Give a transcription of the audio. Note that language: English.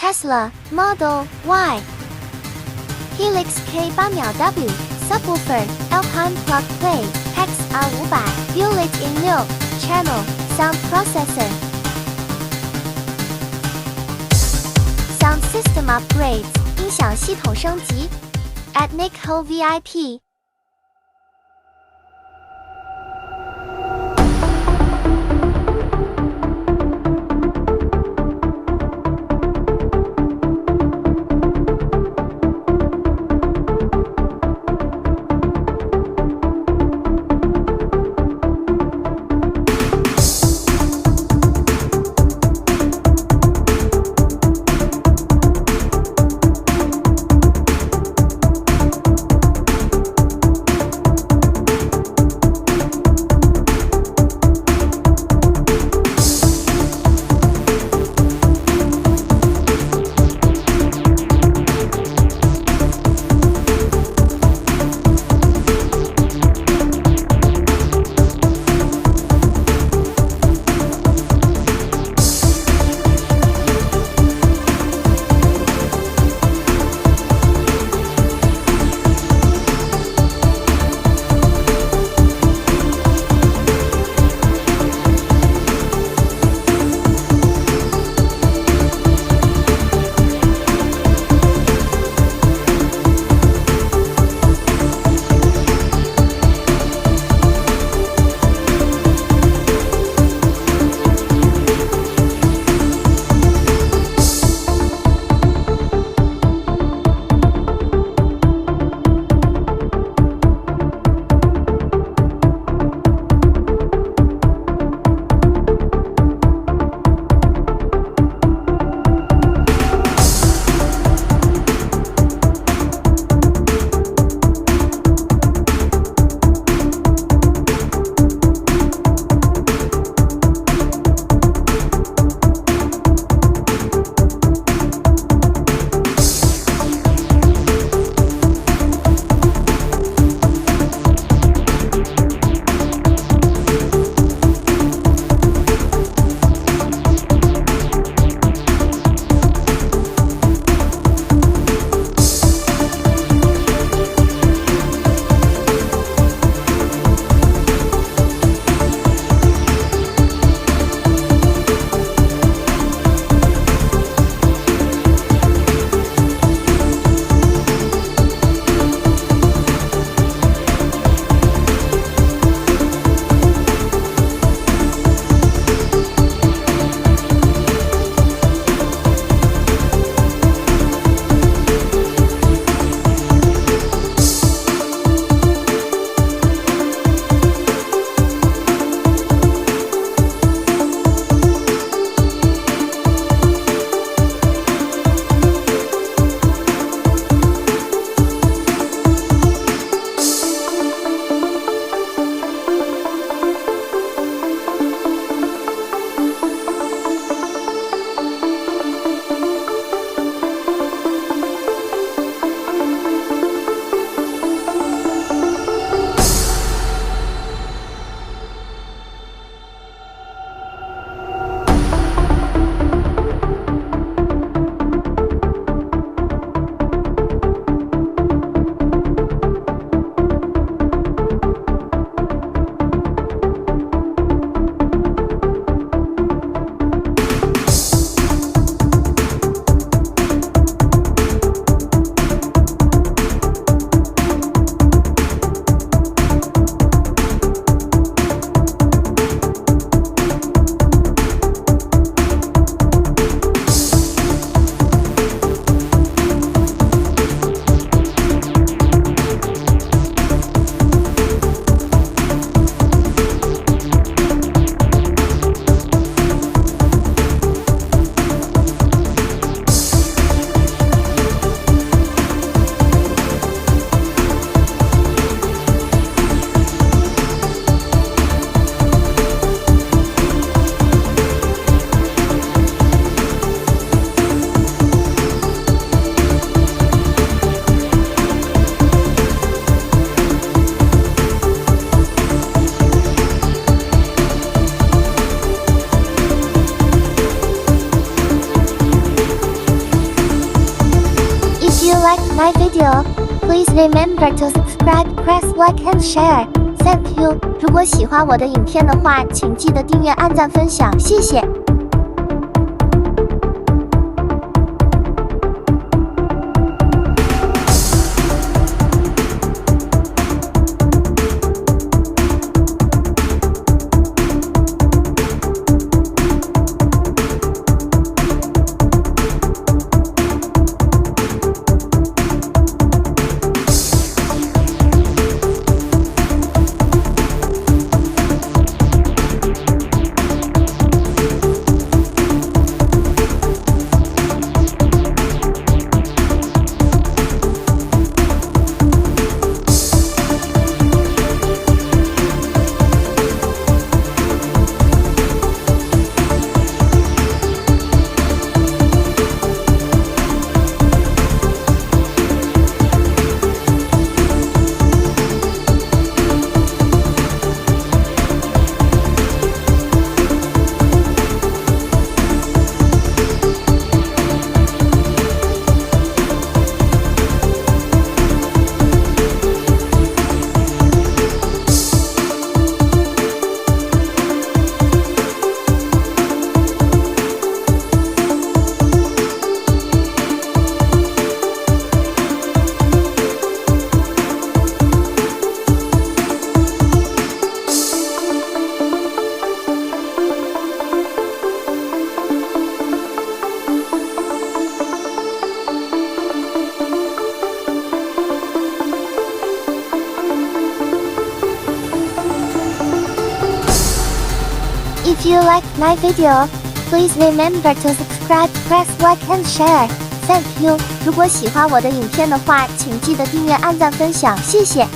Tesla Model Y Helix K8W Subwoofer Alpine Plug Play PXE-R500 Bullet in 6 Channel Sound Processor Sound System Upgrades 音响系统升级 at Nico VIP like my video, please remember to subscribe, press like and share. Thank you. 如果喜欢我的影片的话，请记得订阅、按赞、分享，谢谢。If you like my video, please remember to subscribe, press like and share. Thank you. 如果喜欢我的影片的话，请记得订阅、按赞、分享，谢谢。